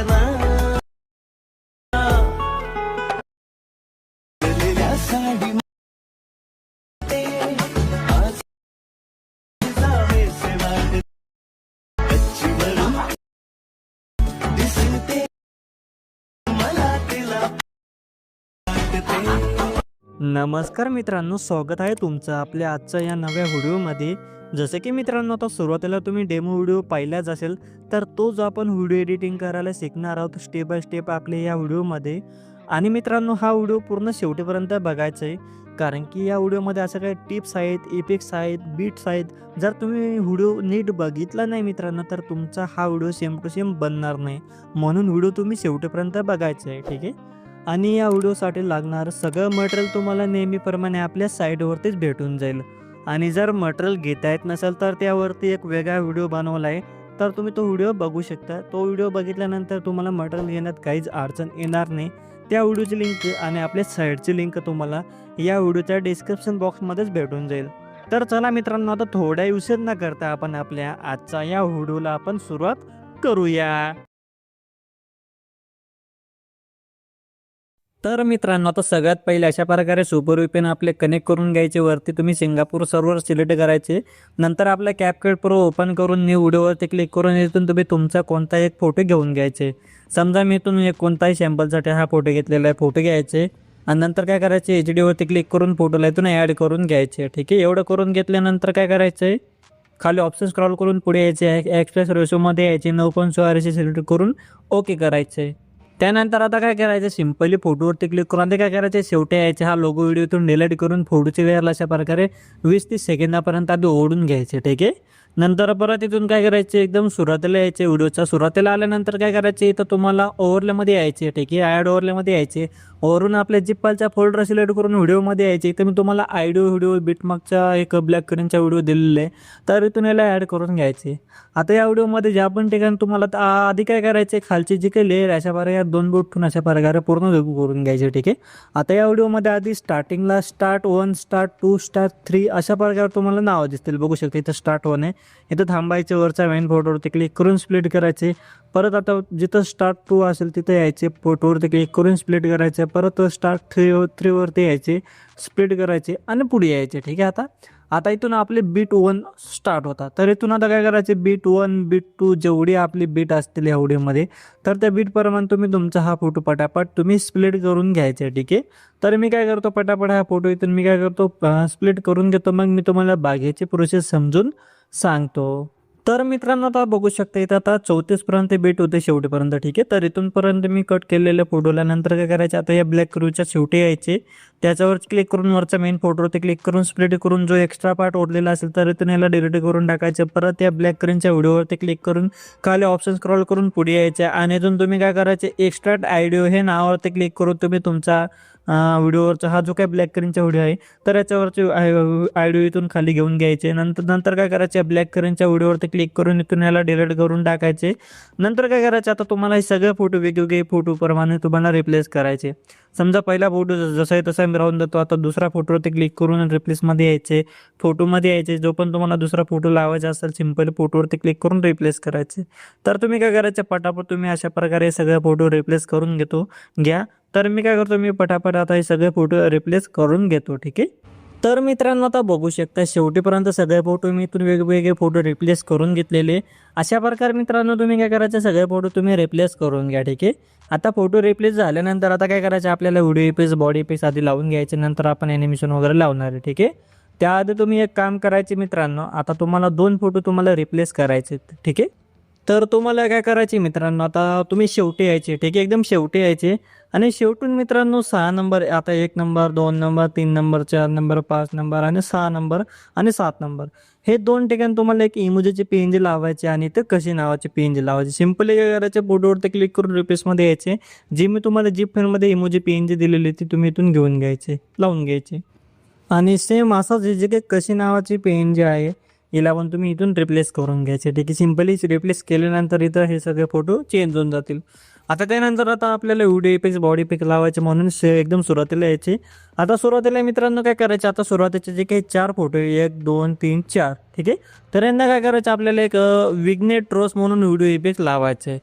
अंगणा गेलेल्या साडी मध्ये आज जावेसे वाटते गच्चीवरून दिसते मला तिला वाटते. नमस्कार मित्रांनो, स्वागत आहे तुमचं आपल्या आजच्या या नव्या व्हिडिओमध्ये. जसे की मित्रांनो, आता सुरुवातीला तुम्ही डेमो व्हिडिओ पाहिलाच असेल, तर तो जो आपण व्हिडिओ एडिटिंग करायला शिकणार आहोत स्टेप बाय स्टेप आपल्या या व्हिडिओमध्ये. आणि मित्रांनो, हा व्हिडिओ पूर्ण शेवटीपर्यंत बघायचा आहे, कारण की या व्हिडिओमध्ये असं काही टिप्स आहेत, इफेक्ट्स आहेत, बीट्स आहेत. जर तुम्ही व्हिडिओ नीट बघितला नाही मित्रांनो, तर तुमचा हा व्हिडिओ सेम टू सेम बनणार नाही. म्हणून व्हिडिओ तुम्ही शेवटीपर्यंत बघायचा आहे, ठीक आहे. आणि या व्हिडिओसाठी लागणारं सगळं मटेरियल तुम्हाला नेहमीप्रमाणे आपल्या साईटवरतीच भेटून जाईल. आणि जर मटेरियल घेता येत नसेल तर त्यावरती एक वेगळा व्हिडिओ बनवला आहे, तर तुम्ही तो व्हिडिओ बघू शकता. तो व्हिडिओ बघितल्यानंतर तुम्हाला मटेरियल घेण्यात काहीच अडचण येणार नाही. त्या व्हिडिओची लिंक आणि आपल्या साईटची लिंक तुम्हाला या व्हिडिओच्या डिस्क्रिप्शन बॉक्समध्येच भेटून जाईल. तर चला मित्रांनो, आता थोडा उशीर न करता आपण आपल्या आजच्या या व्हिडिओला आपण सुरुवात करूया. तर मित्रांनो, आता सगळ्यात पहिले अशा प्रकारे सुपर VPN आपले कनेक्ट करून घ्यायचे. वरती तुम्ही सिंगापूर सर्व्हर सिलेक्ट करायचे. नंतर आपला CapCut Pro ओपन करून न्यू व्हिडिओवरती क्लिक करून इथून तुम्ही तुमचा कोणताही एक फोटो घेऊन घ्यायचे. समजा मी इथून एक कोणताही सॅम्पलसाठी हा फोटो घेतलेला आहे, फोटो घ्यायचे. आणि नंतर काय करायचे, HD वरती क्लिक करून फोटोला इथून ॲड करून घ्यायचे, ठीक आहे. एवढं करून घेतल्यानंतर काय करायचं आहे, खाली ऑप्शन स्क्रॉल करून पुढे यायचे, एक्सप्रेस रेशोमध्ये यायचे, 9.16 सिलेक्ट करून ओके करायचे. त्यानंतर आता काय करायचं, सिंपली फोटोवरती क्लिक करून आता काय करायचं, शेवटी यायचे हा लोगो व्हिडिओ इथून डिलीट करून फोटोची वेळ अशा प्रकारे 20-30 सेकंदापर्यंत आधी ओढून घ्यायचे, ठीक आहे. नंतर परत इथून काय करायचे, एकदम सुरुवातीला यायचे. व्हिडिओच्या सुरुवातीला आल्यानंतर काय करायचे, इथं तुम्हाला ओव्हरलेमध्ये यायचे, ठीक आहे. ॲड ओव्हरलेमध्ये यायचे. वरून आपल्या झिप फाईलचा फोल्डर सिलेक्ट करून व्हिडिओमध्ये यायचे. इथं मी तुम्हाला व्हिडिओ बिटमार्कचा एक ब्लॅक कलरचा व्हिडिओ दिलेला आहे, तर इथून याला ॲड करून घ्यायचे. आता या व्हिडिओमध्ये ज्या पण ठिकाणी तुम्हाला आधी काय करायचे, खालची जी काही लेअर अशा प्रकारे 2 बोटून अशा प्रकारे पूर्ण करून घ्यायचे, ठीक आहे. आता या व्हिडिओमध्ये आधी स्टार्टिंगला स्टार्ट 1, स्टार्ट 2, स्टार्ट 3 अशा प्रकारे तुम्हाला नावं दिसतील, बघू शकता. इथं स्टार्ट 1 आहे, इथं थांबायचे. वरच्या मेन फोटोवरती क्लिक करून स्प्लिट करायचे. परत आता जिथं स्टार्ट 2 असेल तिथं यायचे, फोटोवरती क्लिक करून स्प्लिट करायचे. परत स्टार्ट 3 वरती यायचे, स्प्लिट करायचे आणि पुढे यायचे, ठीक आहे. आता इथून आपले बीट 1 स्टार्ट होता, तर इथून आता काय करायचे, बीट 1 बीट 2 जेवढी आपली बीट असतील या व्हिडिओमध्ये, तर त्या बीटप्रमाणे तुम्ही तुमचा हा फोटो पटापट तुम्ही स्प्लिट करून घ्यायचे, ठीक आहे. तर मी काय करतो, पटापट हा फोटो इथून मी काय करतो, स्प्लिट करून घेतो. मग मी तुम्हाला बाकीची प्रोसेस समजून सांगतो. तर मित्रांनो, आता बघू शकता इथं आता 34पर्यंत बीट होते शेवटीपर्यंत, ठीक आहे. तर इथूनपर्यंत मी कट केलेल्या फोटोला नंतर काय करायचे, आता या ब्लॅक करूच्या शेवटी यायचे. त्याच्यावर क्लिक करून वरच्या मेन फोटोवरती क्लिक करून स्प्लिट करून जो एक्स्ट्रा पार्ट उरलेला असेल तर इथून याला डिलीट करून टाकायचं. परत या ब्लॅक कलरच्या व्हिडिओवरती क्लिक करून खाली ऑप्शन स्क्रॉल करून पुढे यायचे. आणि इथून तुम्ही काय करायचे, एक्स्ट्राक्ट ऑडिओ हे नावावरती क्लिक करून तुम्ही तुमचा व्हिडिओवरचा हा जो काही ब्लॅक कलरचा व्हिडिओ आहे, तर याच्यावरचे ऑडिओ इथून खाली घेऊन घ्यायचे. नंतर काय करायचे, ब्लॅक कलरच्या व्हिडिओवरती क्लिक करून इथून याला डिलीट करून टाकायचे. नंतर काय करायचं, आता तुम्हाला हे सगळे फोटो वेगवेगळे फोटोप्रमाणे तुम्हाला रिप्लेस करायचे. समजा पहिला फोटो जसा आहे तसा मी राहून देतो. आता दुसरा फोटोवरती क्लिक करून रिप्लेसमध्ये यायचे, फोटोमध्ये यायचे. जो पण तुम्हाला दुसरा फोटो लावायचा असेल, सिंपल फोटोवरती क्लिक करून रिप्लेस करायचे. तर तुम्ही काय करायचं, पटापट तुम्ही अशा प्रकारे सगळे फोटो रिप्लेस करून घ्या. तर मी काय करतो, मी पटापट आता हे सगळे फोटो रिप्लेस करून घेतो, ठीक आहे. तर मित्रांनो, आता बघू शकता शेवटीपर्यंत सगळे फोटो मी इथून वेगवेगळे फोटो रिप्लेस करून घेतलेले. अशा प्रकारे मित्रांनो तुम्ही काय करायचं, सगळे फोटो तुम्ही रिप्लेस करून घ्या, ठीक आहे. आता फोटो रिप्लेस झाल्यानंतर आता काय करायचं, आपल्याला व्हिडिओ इफेक्ट्स, बॉडी इफेक्ट्स आधी लावून घ्यायचे. नंतर आपण ॲनिमेशन वगैरे लावणार आहे, ठीक आहे. त्याआधी तुम्ही एक काम करायचे मित्रांनो, आता तुम्हाला 2 फोटो तुम्हाला रिप्लेस करायचे, ठीक आहे. तर तुम्हाला काय करायचे मित्रांनो, आता तुम्ही शेवटी यायचे, ठीक आहे, एकदम शेवटी यायचे. आणि शेवटून मित्रांनो 6 नंबर, आता 1 number, 2 number, 3 number, 4 number, 5 number आणि 6 नंबर आणि 7 नंबर हे 2 ठिकाणी तुम्हाला एक इमोजीची PNG लावायची आणि ते कशी नावाची PNG लावायची. सिंपली काय करायचे, फोटोवरती क्लिक करून रिप्लेसमध्ये यायचे. जी मी तुम्हाला झिप फाईलमध्ये इमोजी PNG दिलेली ती तुम्ही इथून घेऊन घ्यायचे, लावून घ्यायचे. आणि सेम असंच जे काही कशी नावाची PNG आहे याला पण तुम्ही इथून रिप्लेस करून घ्यायचे, ठीक आहे. सिंपली रिप्लेस केल्यानंतर इथं हे सगळे फोटो चेंज होऊन जातील. आता त्यानंतर आता आपल्याला व्हिडिओ इफेक्ट्स, बॉडी इफेक्ट लावायचे, म्हणून एकदम सुरुवातीला यायचे. आता सुरुवातीला मित्रांनो काय करायचे, आता सुरुवातीचे जे काही 4 फोटो 1, 2, 3, 4, ठीक आहे. तर यांना काय करायचं, आपल्याला एक विग्नेट ट्रोस म्हणून व्हिडिओ इफेक्ट लावायचे.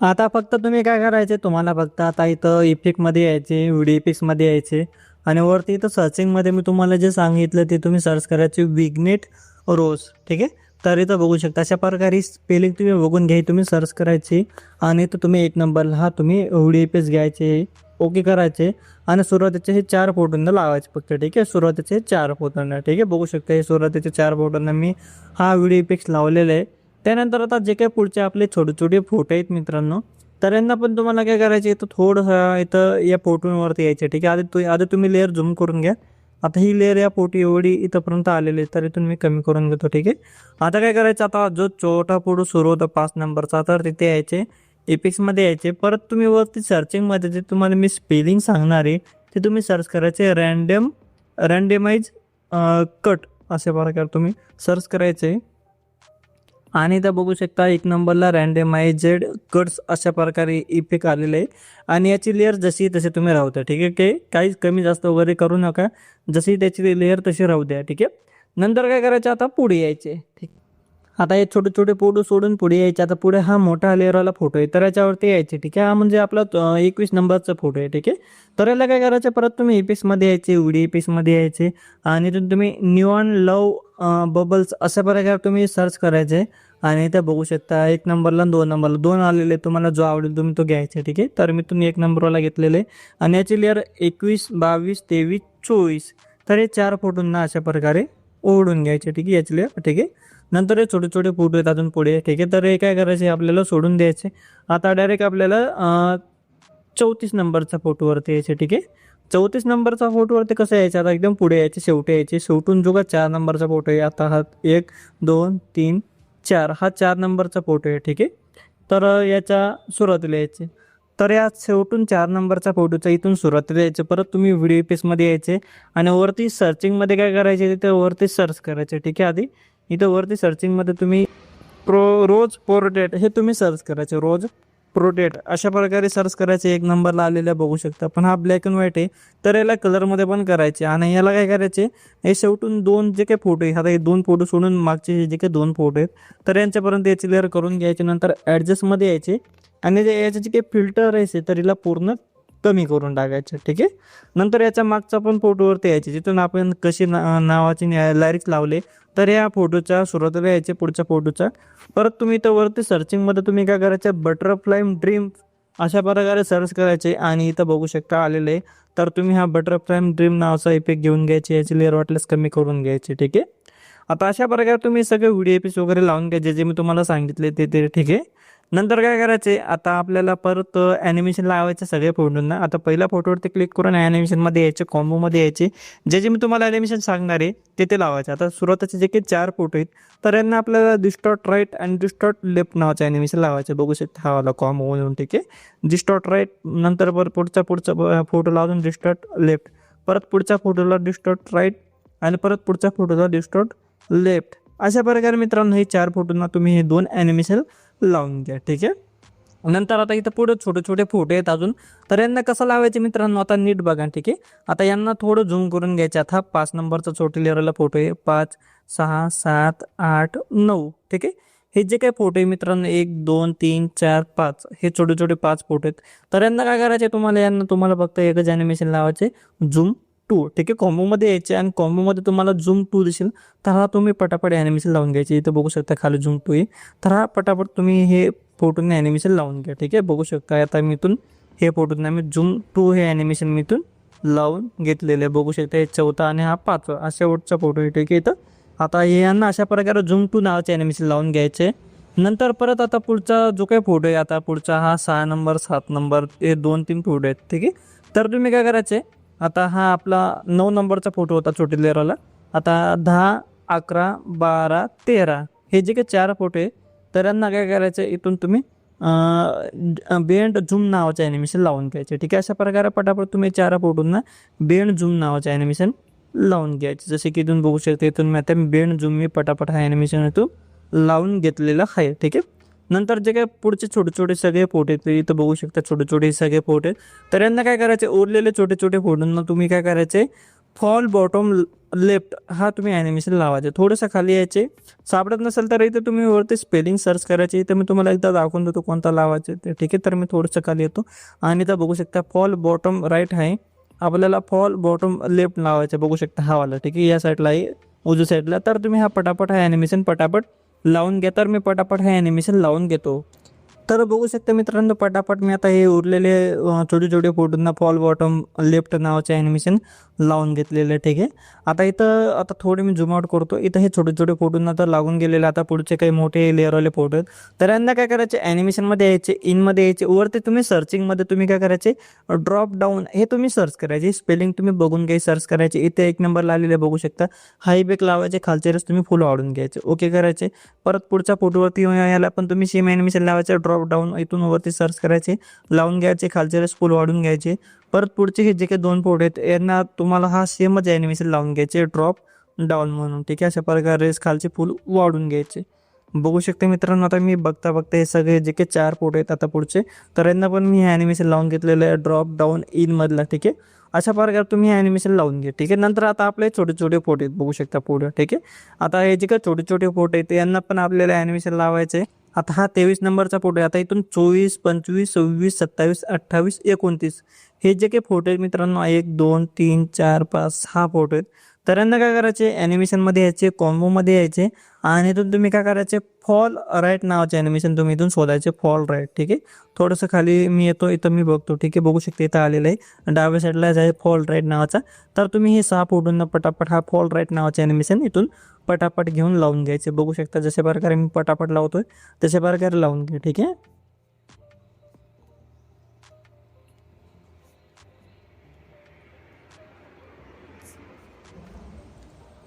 आता फक्त तुम्ही काय करायचे, तुम्हाला फक्त आता इथं इफेक्टमध्ये यायचे, व्हिडिओ इफेक्ट्समध्ये यायचे आणि वरती इथं सर्चिंगमध्ये मी तुम्हाला जे सांगितलं ते तुम्ही सर्च करायचे विग्नेट रोज. ठीक आहे, तर इथं बघू शकता अशा प्रकारे स्पेलिंग तुम्ही बघून घ्याय, तुम्ही सर्च करायची आणि इथं तुम्ही 1 नंबरला हा तुम्ही व्हिडिओ इफेक्ट्स घ्यायचे, ओके करायचे आणि सुरुवातीचे हे 4 फोटोंना लावायचे फक्त. ठीक आहे, सुरुवातीचे 4 फोटोंना. ठीक आहे, बघू शकता हे सुरुवातीचे 4 फोटोंना मी हा व्हिडिओ इफेक्ट्स लावलेला आहे. त्यानंतर आता जे काही पुढचे आपले छोटे छोटे फोटो आहेत मित्रांनो, तर यांना पण तुम्हाला काय करायचे, इथं थोडंसं इथं या फोटोवरती यायचे. ठीक आहे, आधी तुम्ही लेअर झूम करून घ्या. आता ही लेअर या फोटो एवढी इथंपर्यंत आलेली आहे, तर इथून मी कमी करून घेतो. ठीक आहे, आता काय करायचं, आता जो छोटा फोटो सुरू होता 5 नंबरचा, तर तिथे यायचे, इफेक्ट्समध्ये यायचे. परत तुम्ही वरती सर्चिंगमध्ये जे तुम्हाला मी स्पेलिंग सांगणार आहे ते तुम्ही सर्च करायचे, रँडमाइज कट अशा प्रकारे तुम्ही सर्च करायचे आणि इथं बघू शकता 1 नंबरला रँडमाइज्ड कट्स अशा प्रकारे इफेक्ट आलेले आहे आणि याची लेअर जशी तशी तुम्ही राहू द्या. ठीक आहे, काहीच कमी जास्त वगैरे करू नका, जशी त्याची लेअर तशी राहू द्या. ठीक आहे, नंतर काय करायचं, आता पुढे यायचे. ठीक, आता हे छोटे छोटे फोटो सोडून पुढे यायचे. आता पुढे हा मोठा लेअरवाला फोटो आहे, तर याच्यावरती यायचे. ठीक आहे, हा म्हणजे आपला 21 नंबरचा फोटो आहे. ठीक आहे, तर याला काय करायचं, परत तुम्ही इफेक्ट्समध्ये यायचे, व्हिडिओ इफेक्ट्समध्ये यायचे आणि इथून तुम्ही न्यूऑन लव बबल्स अशा प्रकारे तुम्ही सर्च करायचे आणि इथे बघू शकता 1 नंबरला 2 नंबरला 2 आलेले, तुम्हाला जो आवडेल तुम्ही तो घ्यायचा. ठीक आहे, तर मी तुम्ही 1 नंबरवाला घेतलेले आणि याची लेअर 21, 22, 23, 24, तर हे 4 फोटोंना अशा प्रकारे ओढून घ्यायचे. ठीक आहे, याची लेअर. ठीक आहे, नंतर हे छोटे छोटे फोटो आहेत अजून पुढे. ठीक आहे, तर हे काय करायचे, आपल्याला सोडून द्यायचे. आता डायरेक्ट आपल्याला 34 नंबरचा फोटोवरती यायचे. ठीक आहे, 34 नंबरचा फोटोवरती कसं यायचं, आता एकदम पुढे यायचे, शेवटी यायचे. शेवटून जो का 4 नंबरचा फोटो आहे, आता हा 1, 2, 3, 4 हा 4 नंबरचा फोटो आहे. ठीक आहे, तर याच्या सुरुवातीला यायचे. तर या शेवटून 4 नंबरचा फोटोचा इथून सुरुवातीला यायचे. परत तुम्ही व्हिडिओ इफेक्ट्समध्ये यायचे आणि वरती सर्चिंगमध्ये काय करायचे, तिथे वरती सर्च करायचे. ठीक आहे, आधी इथं वरती सर्चिंगमध्ये तुम्ही रोज पोर्ट्रेट हे तुम्ही सर्च करायचे, रोज पोर्ट्रेट अशा प्रकारे सर्च करायचे. 1 नंबरला आलेल्या बघू शकता, पण हा ब्लॅक अँड व्हाईट आहे, तर याला कलरमध्ये पण करायचे आणि याला काय करायचे, हे शेवटून 2 जे काही फोटो आहे, आता हे 2 फोटो सोडून मागचे जे काही 2 फोटो आहेत, तर यांच्यापर्यंत याची लेअर करून घ्यायचे. नंतर ॲडजस्टमध्ये यायचे आणि याचे जे काही फिल्टर आहे तर हिला पूर्ण कमी करून टाकायचं. ठीक आहे, नंतर याच्या मागचा पण फोटोवरती यायचे, जिथून आपण कशी नावाची लायरिक्स लावले, तर या फोटोच्या सुरुवातीला यायचे, पुढच्या फोटोचा. परत तुम्ही इथं वरती सर्चिंगमध्ये तुम्ही काय करायचं, बटरफ्लाय ड्रीम अशा प्रकारे सर्च करायचे आणि इथं बघू शकता आलेलं आहे. तर तुम्ही हा बटरफ्लाय ड्रीम नावाचा इफेक्ट घेऊन घ्यायचे, याची लेअर वाटल्यास कमी करून घ्यायची. ठीक आहे, आता अशा प्रकारे तुम्ही सगळे व्हिडिओ एपिस वगैरे लावून घ्या, जे मी तुम्हाला सांगितले ते. ठीक आहे, नंतर काय करायचे, आता आपल्याला परत ॲनिमेशन लावायचे सगळे फोटोंना. आता पहिल्या फोटोवरती क्लिक करून ॲनिमेशनमध्ये यायचे, कॉम्बोमध्ये यायचे, जे मी तुम्हाला ॲनिमेशन सांगणार आहे ते लावायचे. आता सुरुवातीचे जे काही 4 फोटो आहेत, तर यांना आपल्याला डिस्टॉर्ट राईट आणि डिस्टॉर्ट लेफ्ट नावाचे ॲनिमेशन लावायचे. बघू शकता हा वाला कॉम्बो म्हणून. ठीक आहे, डिस्टॉर्ट राईट, नंतर पुढचा फोटो लावून डिस्टॉर्ट लेफ्ट, परत पुढच्या फोटोला डिस्टॉर्ट राईट आणि परत पुढच्या फोटोला डिस्टॉर्ट लेफ्ट. अशा प्रकारे मित्रांनो हे 4 फोटोंना तुम्ही हे 2 ॲनिमेशन लावून घ्या. ठीक आहे, नंतर आता इथं पुढे छोटे छोटे फोटो आहेत अजून, तर यांना कसं लावायचे मित्रांनो, आता नीट बघा. ठीक आहे, आता यांना थोडं झूम करून घ्यायचे. आता 5 नंबरचा छोटे लेअरला फोटो आहे, 5, 6, 7, 8, 9. ठीक आहे, हे जे काही फोटो आहे मित्रांनो 1, 2, 3, 4, 5 हे छोटे छोटे 5 फोटो आहेत. तर यांना काय करायचे, तुम्हाला फक्त एकच ॲनिमेशन लावायचे, झूम 2. ठीक आहे, कॉम्बोमध्ये यायचे आणि कॉम्बोमध्ये तुम्हाला झूम 2 दिसेल, तर हा तुम्ही पटापट ॲनिमेशन लावून घ्यायचे. इथं बघू शकता खाली झूम 2 आहे, तर हा पटापट तुम्ही हे फोटोने ॲनिमेशन लावून घ्या. ठीक आहे, बघू शकता आता मी इथून हे फोटोने मी झूम 2 हे ॲनिमेशन मी इथून लावून घेतलेलं आहे. बघू शकता हे 4था आणि हा 5वा अशा शेवटचा फोटो आहे. ठीक आहे, इथं आता हे यांना अशा प्रकारे झूम 2 नावाचे ॲनिमेशन लावून घ्यायचे. नंतर परत आता पुढचा जो काही फोटो आहे, आता पुढचा हा 6 नंबर 7 नंबर हे 2-3 फोटो आहेत. ठीक आहे, तर तुम्ही काय करायचे, आता हा आपला 9 नंबरचा फोटो होता छोटे लेअरवाला, आता 10, 11, 12, 13 हे जे काही 4 फोटो आहे, तर यांना काय करायचं, इथून तुम्ही बेंड झूम नावाचं ॲनिमेशन लावून घ्यायचे. ठीक आहे, अशा प्रकारे पटापट तुम्ही 4 फोटोंना बेंड झूम नावाचं ॲनिमेशन लावून घ्यायचे. जसे की इथून बघू शकता, इथून मी आता बेंड झूम मी पटापट हा ॲनिमेशन इथून लावून घेतलेला आहे. ठीक आहे, नंतर जे काही पुढचे छोटे छोटे सगळे फोटो आहेत, इथं बघू शकता छोटे छोटे सगळे फोटो आहेत, तर यांना काय करायचे, उरलेले छोटे छोटे फोटोंना तुम्ही काय करायचे, फॉल बॉटम लेफ्ट हा तुम्ही ॲनिमेशन लावायचे. थोडंसं खाली यायचे, सापडत नसेल तर इथे तुम्ही वरती स्पेलिंग सर्च करायची. इथं मी तुम्हाला एकदा दाखवून देतो कोणता लावायचे ते, ठीक आहे. तर मी थोडंसं खाली येतो आणि इथं बघू शकता फॉल बॉटम राईट आहे, आपल्याला फॉल बॉटम लेफ्ट लावायचं. बघू शकता हा वाला, ठीक आहे. या साईडला आहे उजव्या साईडला. तर तुम्ही हा पटापट हा ॲनिमेशन पटापट लावून घ्या. तर मी पटापट हे ॲनिमेशन लावून घेतो. तर बघू शकता मित्रांनो, पटापट मी आता हे उरलेले छोटे छोटे फोटोंना फॉल बॉटम लेफ्ट नावाचे ॲनिमेशन लावून घेतलेले, ठीक आहे. आता थोडे मी झूम आउट करतो. इथं हे छोटे छोटे फोटोंना तर लागून गेलेले. आता पुढचे काही मोठे लेअरवाले फोटो आहेत, तर यांना काय करायचे, ॲनिमेशनमध्ये यायचे, इनमध्ये यायचे. वरती तुम्ही सर्चिंगमध्ये तुम्ही काय करायचे, ड्रॉप डाऊन हे तुम्ही सर्च करायचे. स्पेलिंग तुम्ही बघून काही सर्च करायचे. इथे 1 नंबर लावलेले बघू शकता, हाय बेक लावायचे. खालचे रस तुम्ही फुल वाढून घ्यायचे, ओके करायचे. परत पुढच्या फोटोवरती याला पण तुम्ही सेम ॲनिमेशन लावायचं. ड्रॉप डाऊन इथून वरती सर्च करायचे, लावून घ्यायचे. खालचे रस फुल वाढून घ्यायचे. परत पुढचे हे जे काही 2 फोटो आहेत यांना तुम्हाला हा सेमच ॲनिमेशन लावून घ्यायचे, ड्रॉप डाऊन म्हणून, ठीक आहे. अशा प्रकारे खालचे फुल वाढून घ्यायचे. बघू शकता मित्रांनो, आता मी बघता हे सगळे जे काही 4 फोटो आहेत आता पुढचे, तर यांना पण मी हे ॲनिमेशन लावून घेतलेलं आहे, ड्रॉप डाऊन इनमधला, ठीक आहे. अशा प्रकारे तुम्ही हे ॲनिमेशन लावून घ्या, ठीक आहे. नंतर आता आपले छोटे छोटे फोटो आहेत बघू शकता पुढे, ठीक आहे. आता हे जे काही छोटे छोटे फोटो आहेत यांना पण आपल्याला ॲनिमेशन लावायचे. आता हा 23 नंबरचा फोटो आहे. आता इथून 24, 25, 26, 27, 28, 29 हे जे काही फोटो आहेत मित्रांनो, 1, 2, 3, 4, 5, 6 फोटो आहेत. तर यांना काय करायचे, ॲनिमेशनमध्ये यायचे, कॉम्बोमध्ये यायचे आणि इथून तुम्ही काय करायचे, फॉल राईट नावाचे ॲनिमेशन तुम्ही इथून शोधायचे, फॉल राईट, ठीक आहे. थोडंसं खाली मी येतो, इथं मी बघतो, ठीक आहे. बघू शकते इथं आलेलं आहे, डाव्या साईडला आहे फॉल राईट नावाचा. तर तुम्ही हे 6 फोटोंना पटापट हा फॉल राईट नावाचे ॲनिमेशन इथून पटापट घेऊन लावून घ्यायचे. बघू शकता जशा प्रकारे मी पटापट लावतोय तशा प्रकारे लावून घ्या, ठीक आहे.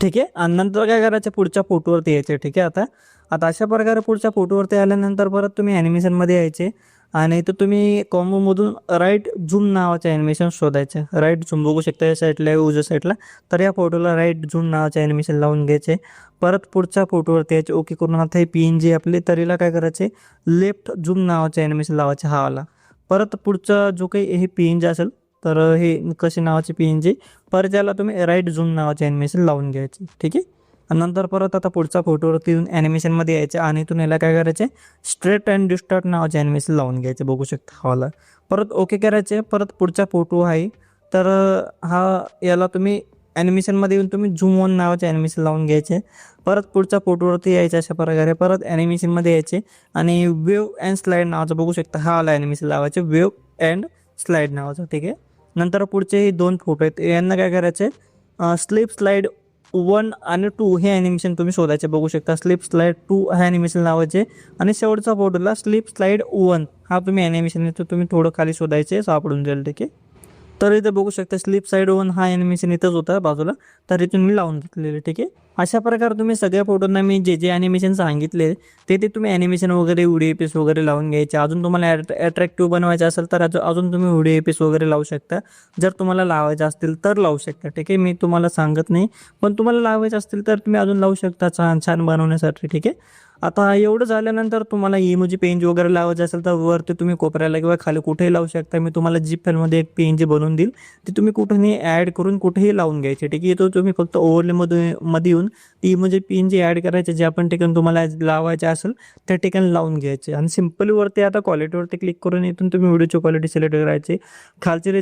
ठीक आहे. आणि नंतर काय करायचं, पुढच्या फोटोवरती यायचे, ठीक आहे. आता आता अशा प्रकारे पुढच्या फोटोवरती आल्यानंतर परत तुम्ही ॲनिमेशनमध्ये यायचे आणि इथं तुम्ही कॉम्बोमधून राईट झूम नावाचे ॲनिमेशन शोधायचे. राईट झूम बघू शकता या साईडला आहे उजव्या साईडला, तर या फोटोला राईट झूम नावाचे ॲनिमेशन लावून घ्यायचे. परत पुढच्या फोटोवरती यायचे, ओके करून. आता हे PNG आपले, तर हिला काय करायचे, लेफ्ट झूम नावाचे ॲनिमेशन लावायचे हा वाला. परत पुढचा जो काही हे PNG असेल तर हे कशी नावाचे PNG, परत याला तुम्ही राईट झूम नावाचे ॲनिमेशन लावून घ्यायचे, ठीक आहे. आणि नंतर परत आता पुढच्या फोटोवरती ॲनिमेशनमध्ये यायचे आणि इथून याला काय करायचे, स्ट्रेट अँड डिस्टार्ट नावाचे ॲनिमेशन लावून घ्यायचे. बघू शकता हवाला. परत ओके करायचे. परत पुढचा फोटो आहे, तर हा याला तुम्ही ॲनिमेशनमध्ये येऊन तुम्ही झूम ऑन नावाचे ॲनिमेशन लावून घ्यायचे. परत पुढच्या फोटोवरती यायचे अशा प्रकारे. परत ॲनिमेशनमध्ये यायचे आणि वेव अँड स्लाईड नावाचं बघू शकता हा वाला ॲनिमेशन लावायचे, वेव अँड स्लाईड नावाचं, ठीक आहे. नंतर पुढचे हे 2 फोटो आहेत यांना काय करायचे, स्लिप स्लाईड 1 आणि 2 हे ॲनिमेशन तुम्ही शोधायचे. बघू शकता स्लिप स्लाईड 2 हे ॲनिमेशन लावायचे आणि शेवटचा फोटोला स्लिप स्लाईड 1 हा तुम्ही ॲनिमेशन येतो तुम्ही थोडं खाली शोधायचे, सापडून जाईल, ठीक आहे. तर इथे बघू शकता स्लिप साईड 1 हा ॲनिमेशन इथंच होता बाजूला, तर इथून मी लावून घेतलेले, ठीक आहे. अशा प्रकारे तुम्ही सगळ्या फोटोंना मी जे जे ॲनिमेशन सांगितले ते तुम्ही ॲनिमेशन वगैरे व्हिडिओ एपिस वगैरे लावून घ्यायचे. अजून तुम्हाला अट्रॅक्टिव्ह बनवायचे असेल तर अजून तुम्ही व्हिडिओ एपिस वगैरे लावू शकता. जर तुम्हाला लावायचे असतील तर लावू शकता, ठीक आहे. मी तुम्हाला सांगत नाही, पण तुम्हाला लावायचे असतील तर तुम्ही अजून लावू शकता छान छान बनवण्यासाठी, ठीक आहे. आता एवढं झाल्यानंतर तुम्हाला इमोजी PNG वगैरे लावायचं असेल तर वरती तुम्ही कोपऱ्याला किंवा खाली कुठेही लावू शकता. मी तुम्हाला झिप फाईलमध्ये एक PNG बनवून देईल, ती तुम्ही कुठेही ॲड करून कुठेही लावून घ्यायची, ठीक आहे. तो तुम्ही फक्त ओव्हरलेमध्ये येऊन ती इमोजी PNG ॲड करायचे, ज्या पण ठिकाणी तुम्हाला लावायचे असेल त्या ठिकाणी लावून घ्यायचे. आणि सिम्पली वरती आता क्वालिटीवरती क्लिक करून इथून तुम्ही व्हिडिओची क्वालिटी सिलेक्ट करायची. खालची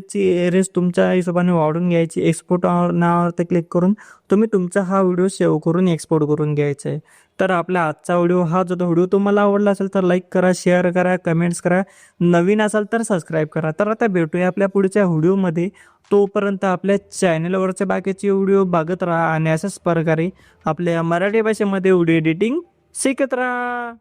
रेस तुमच्या हिशोबाने वाढून घ्यायची. एक्सपोर्ट नावावरती क्लिक करून तुम्ही तुमचा हा व्हिडिओ सेव्ह करून एक्सपोर्ट करून घ्यायचा आहे. तर आपला आजचा व्हिडिओ हा जो व्हिडिओ तुम्हाला आवडला असेल तर लाईक करा, शेअर करा, कमेंट्स करा, नवीन असाल तर सबस्क्राईब करा. तर आता भेटूया आपल्या पुढच्या व्हिडिओमध्ये. तोपर्यंत आपल्या चॅनलवरचे बाकीचे व्हिडिओ बघत राहा आणि अशाच प्रकारे आपल्या मराठी भाषेमध्ये व्हिडिओ एडिटिंग शिकत राहा.